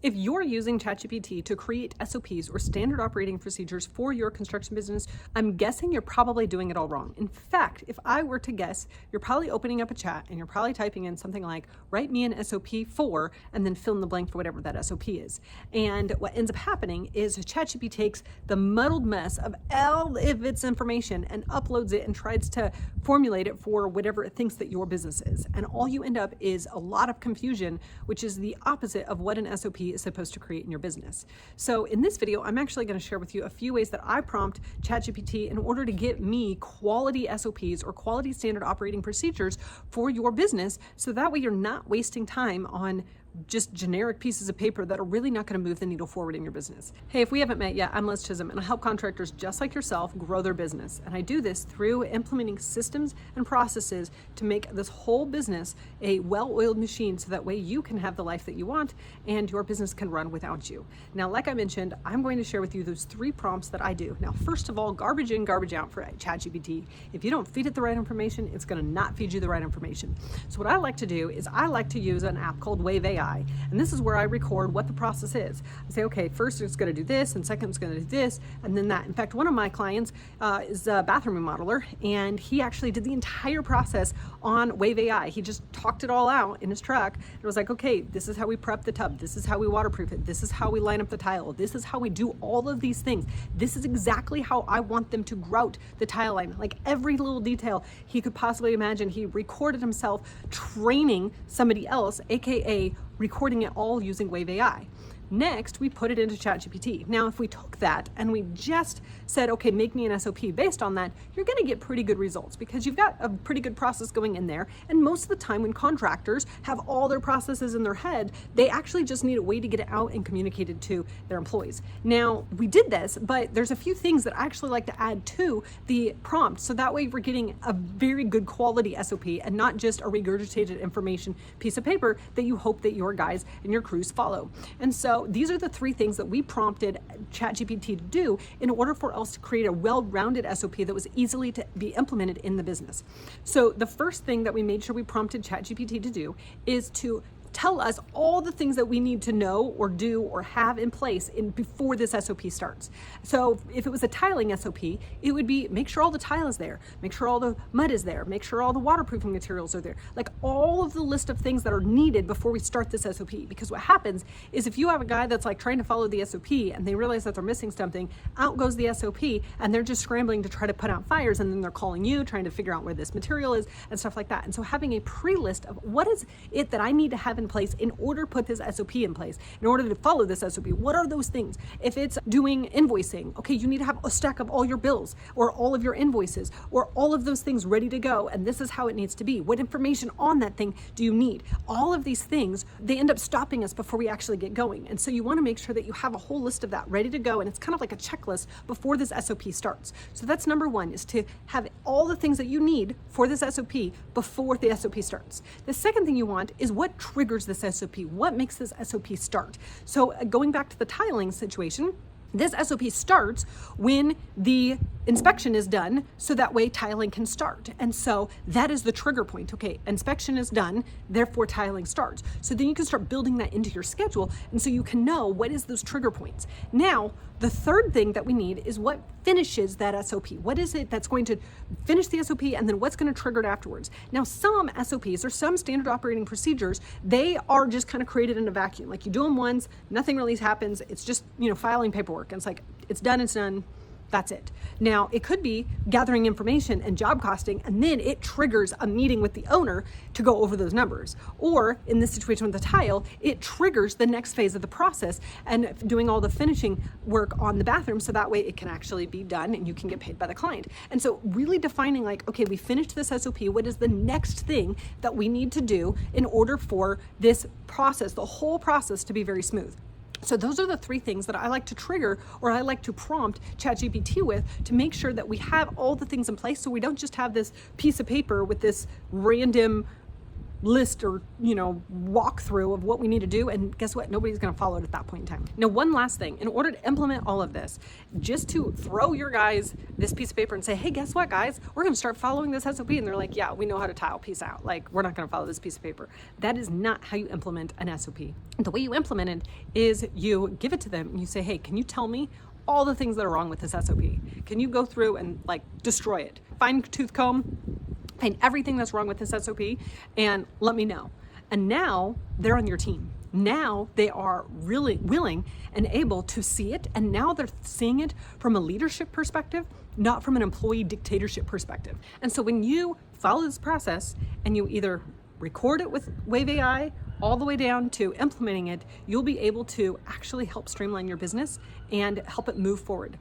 If you're using ChatGPT to create SOPs or standard operating procedures for your construction business, I'm guessing you're probably doing it all wrong. In fact, if I were to guess, you're probably opening up a chat and you're probably typing in something like, write me an SOP for, and then fill in the blank for whatever that SOP is. And what ends up happening is ChatGPT takes the muddled mess of all of its information and uploads it and tries to formulate it for whatever it thinks that your business is. And all you end up is a lot of confusion, which is the opposite of what an SOP is supposed to create in your business. So in this video, I'm actually going to share with you a few ways that I prompt ChatGPT in order to get me quality SOPs or quality standard operating procedures for your business, so that way you're not wasting time on just generic pieces of paper that are really not going to move the needle forward in your business. Hey, if we haven't met yet, I'm Liz Chism, and I help contractors just like yourself grow their business. And I do this through implementing systems and processes to make this whole business a well-oiled machine, so that way you can have the life that you want and your business can run without you. Now, like I mentioned, I'm going to share with you those 3 prompts that I do. Now, first of all, garbage in, garbage out for ChatGPT. If you don't feed it the right information, it's going to not feed you the right information. So what I like to do is I like to use an app called Wave.AI. And this is where I record what the process is. I say, okay, first it's going to do this, and second it's going to do this, and then that. In fact, one of my clients is a bathroom remodeler, and he actually did the entire process on Wave.AI. He just talked it all out in his truck. It was like, okay, this is how we prep the tub. This is how we waterproof it. This is how we line up the tile. This is how we do all of these things. This is exactly how I want them to grout the tile line. Like every little detail he could possibly imagine. He recorded himself training somebody else, AKA recording it all using Wave.AI. Next, we put it into ChatGPT. Now, if we took that and we just said, okay, make me an SOP based on that, you're going to get pretty good results because you've got a pretty good process going in there. And most of the time when contractors have all their processes in their head, they actually just need a way to get it out and communicated to their employees. Now, we did this, but there's a few things that I actually like to add to the prompt. So that way we're getting a very good quality SOP and not just a regurgitated information piece of paper that you hope that your guys and your crews follow. And so these are the 3 things that we prompted ChatGPT to do in order for us to create a well-rounded SOP that was easily to be implemented in the business. So the first thing that we made sure we prompted ChatGPT to do is to tell us all the things that we need to know or do or have in place before this SOP starts. So if it was a tiling SOP, it would be make sure all the tile is there, make sure all the mud is there, make sure all the waterproofing materials are there, like all of the list of things that are needed before we start this SOP. Because what happens is if you have a guy that's like trying to follow the SOP and they realize that they're missing something, out goes the SOP and they're just scrambling to try to put out fires, and then they're calling you trying to figure out where this material is and stuff like that. And so having a pre-list of what is it that I need to have in place in order to put this SOP in place, in order to follow this SOP. What are those things? If it's doing invoicing, okay, you need to have a stack of all your bills or all of your invoices or all of those things ready to go, and this is how it needs to be. What information on that thing do you need? All of these things, they end up stopping us before we actually get going. And so you want to make sure that you have a whole list of that ready to go, and it's kind of like a checklist before this SOP starts. So that's number 1, is to have all the things that you need for this SOP before the SOP starts. The second thing you want is what triggers this SOP. What makes this SOP start? So going back to the tiling situation, this SOP starts when the inspection is done, so that way tiling can start. And so that is the trigger point. Okay, inspection is done, therefore tiling starts. So then you can start building that into your schedule, and so you can know what is those trigger points. Now, the third thing that we need is what finishes that SOP. What is it that's going to finish the SOP, and then what's going to trigger it afterwards? Now, some SOPs or some standard operating procedures, they are just kind of created in a vacuum. Like you do them once, nothing really happens. It's just, filing paperwork. And it's like, it's done. That's it. Now, it could be gathering information and job costing, and then it triggers a meeting with the owner to go over those numbers. Or in this situation with the tile, it triggers the next phase of the process and doing all the finishing work on the bathroom, so that way it can actually be done and you can get paid by the client. And so really defining like, okay, we finished this SOP, what is the next thing that we need to do in order for this process, the whole process, to be very smooth? So those are the 3 things that I like to trigger, or I like to prompt ChatGPT with, to make sure that we have all the things in place, so we don't just have this piece of paper with this random list or, walkthrough of what we need to do. And guess what? Nobody's going to follow it at that point in time. Now, one last thing, in order to implement all of this, just to throw your guys this piece of paper and say, hey, guess what, guys? We're going to start following this SOP. And they're like, yeah, we know how to tile. Peace out. Like, we're not going to follow this piece of paper. That is not how you implement an SOP. The way you implement it is you give it to them and you say, hey, can you tell me all the things that are wrong with this SOP? Can you go through and destroy it? Fine tooth comb, find everything that's wrong with this SOP and let me know. And now they're on your team. Now they are really willing and able to see it. And now they're seeing it from a leadership perspective, not from an employee dictatorship perspective. And so when you follow this process and you either record it with Wave.AI all the way down to implementing it, you'll be able to actually help streamline your business and help it move forward.